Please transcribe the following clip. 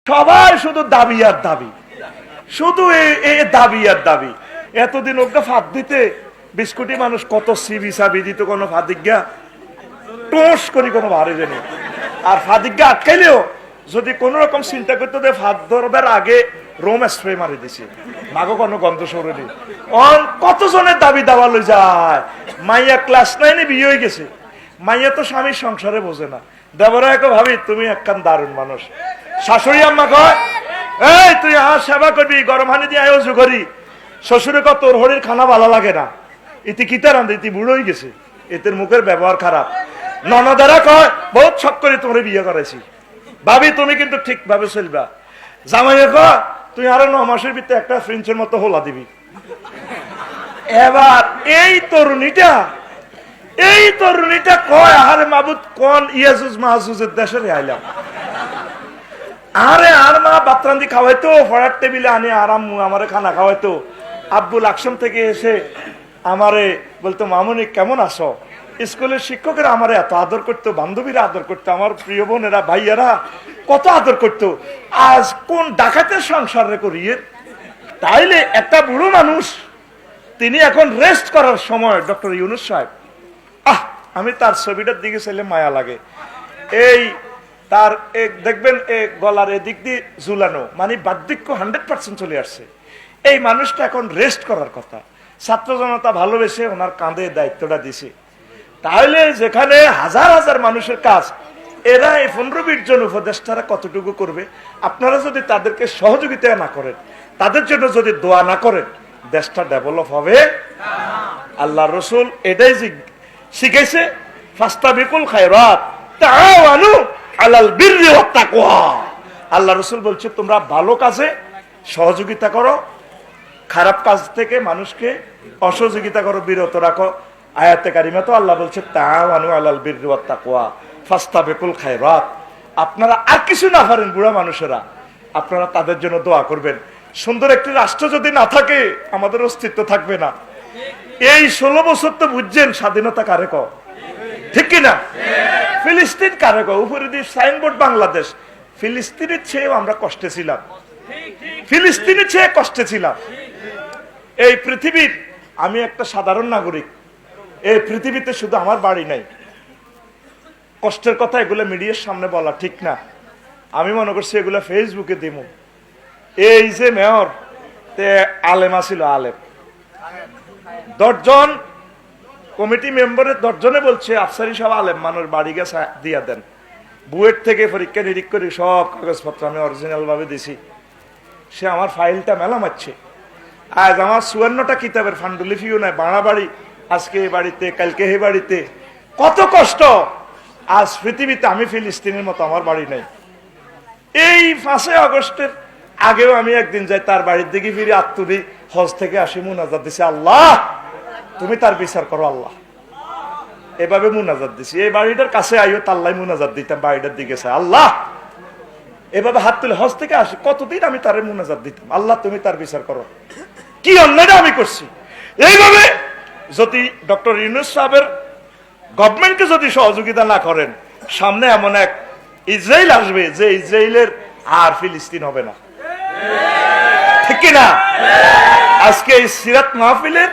সবাই শুধু দাবি আর দাবি, শুধু এই দাবি আর দাবি। এতদিন ওকে ফাঁদ দিতে বিস্কুটি মানুষ কত সিবি সাবি দিত, কোনো ফাদিজ্ঞা টোস করি কোনো ভারে জানি। আর ফাদিজ্ঞা আটকাইলেও যদি কোন রকম চিন্তা করতে দেয়, ফাঁদ ধরবার আগে রোম স্প্রে মারি দিছে, মাগো কোনো গন্ধ সরেনি। কতজনের দাবি দাওয়া লই যায়। মাইয়া ক্লাস 9-এ বিয়ে হয়ে গেছে, মাইয়া তো স্বামীর সংসারে বোঝে না। দেবরা একে ভাবি তুমি একখান দারুণ মানুষ। শাশুড়ি আম্মা কয়, এই তুই আর সেবা করবি, গরম হানি দিয়ে আয়োজন করি। শ্বশুরে কত তোর হরির খানা ভালো লাগে না, ইতি কিতা রান্ধে, ইতি বুড়ো হয়ে গেছে, এদের মুখের ব্যবহার খারাপ। ননদারা কয় বহুত শখ করে তোমার বিয়ে করেছি, ভাবি তুমি কিন্তু ঠিক ভাবে চলবা। জামাইয়া কয় তুই আরো 9 মাসের ভিতরে একটা ফ্রিঞ্চের মতো হোলা দিবি। এবার এই তরুণীটা কয়, আরে মাবুদ কোন ইয়াজুজ মাহাজুজের দেশে আইলাম। আরে আর মা বাতরান্দি খাওয়াইতো, ফড়ার টেবিলে আনে আরাম আমারে খানা খাওয়াইতো। আব্বুল আকসাম থেকে এসে আমারে বলতো, মামুনি কেমন আছো? স্কুলের শিক্ষকেরা আমারে এত আদর করতো, বান্ধবীরা আদর করতো, আমার প্রিয় বোনেরা ভাইয়ারা কত আদর করতো। আজ কোন ডাকাতের সংসারে করিয়ে। তাইলে একটা বুড়ো মানুষ, তিনি এখন রেস্ট করার সময়। ডক্টর ইউনূস সাহেব, আমি তার ছবিটার দিকে চাইলে মায়া লাগে। এই তার দেখবেন গলার এদিক দিয়ে ঝুলানো, মানে বার্ধক্য 100% চলে আসছে। এই মানুষটা এখন রেস্ট করার কথা। ছাত্র জনতা ভালোবেসে ওনার কাঁধে দায়িত্বটা দিছে। তাহলে যেখানে হাজার হাজার মানুষের কাজ, এরা এই 15-20 জন উপদেষ্টারা কতটুকু করবে? আপনারা যদি তাদেরকে সহযোগিতা না করেন, তাদের জন্য যদি দোয়া না করেন, দেশটা ডেভেলপ হবে। আল্লাহ রসুল এটাই শিখেছে, ফাস্তাবিকুল খায়রাত তাআওয়ানু আলাল বিররি ওয়াত তাকওয়া। আল্লাহ রসুল বলছে তোমরা ভালো কাজে সহযোগিতা করো, খারাপ কাজ থেকে মানুষকে অসহযোগিতা করো, বিরত রাখো। আয়াতে কারিমা তো আল্লাহ বলছে তাআওয়ানু আলাল বিররি ওয়াত তাকওয়া ফাস্তাবিকুল খায়রাত। আপনারা আর কিছু না পারেন, বুড়া মানুষেরা, আপনারা তাদের জন্য দোয়া করবেন। সুন্দর একটি রাষ্ট্র যদি না থাকে, আমাদের অস্তিত্ব থাকবে না। এই 16 বছর তো বুঝছেন স্বাধীনতা কারে কয়, ঠিক কিনা? ফিলিস্তিন কারে কয়? উপরে দিয়ে সাইনবোর্ড বাংলাদেশ। ফিলিস্তিনের চেয়েও আমরা কষ্টে ছিলাম, ফিলিস্তিনের চেয়ে কষ্টে ছিলাম। এই পৃথিবীর আমি একটা সাধারণ নাগরিক, এই পৃথিবীতে শুধু আমার বাড়ি নাই। কষ্টের কথা এগুলো মিডিয়ার সামনে বলা ঠিক না। আমি মনে করছি এগুলো ফেসবুকে দিব। এই যে মেয়র আলেমা ছিল, আলেম 10 জন কমিটি মেম্বারের 10 জনে বলছে আফসারি সব আলেম মানুষ, বাড়ি গেছে দিয়া দেন। বুয়েট থেকে পরীক্ষা নিরীক্ষা করে সব কাগজপত্র আমি অরিজিনাল ভাবে দিছি। সে আমার ফাইলটা মেলা মারছে। আজ আমার 54টা কিতাবের ফান্ডুলিফিও নাই, বাড়া বাড়ি, আজকে এই বাড়িতে, কালকে এই বাড়িতে, কত কষ্ট। আজ পৃথিবীতে আমি ফিলিস্তিনের মতো আমার বাড়ি নাই। এই 5 আগস্টের আগেও আমি একদিন যাই তার বাড়ির দিকে, ফিরে আত্মদি হজ থেকে আসি, মুনাজাত দিছি, আল্লাহ তুমি তার বিচার করো আল্লাহ। এভাবে মুনাজাত দিছি। এই বাড়িটার কাছে আইও তাল্লাই মুনাজাত দিতাম, বাড়িটার দিকে চাই, আল্লাহ এভাবে হাত তুলে হজ থেকে আসি, কতদিন আমি তারে মুনাজাত দিতাম, আল্লাহ তুমি তার বিচার করো, কি অন্যায়টা আমি করছি। এইভাবে যদি ডক্টর ইউনূস সাহেবের গভর্নমেন্টকে যদি সহযোগিতা না করেন, সামনে এমন এক ইসরায়েল আসবে যে ইসরায়েলের আর ফিলিস্তিন হবে না, ঠিক কিনা? আজকে এই সিরাত মাহফিলের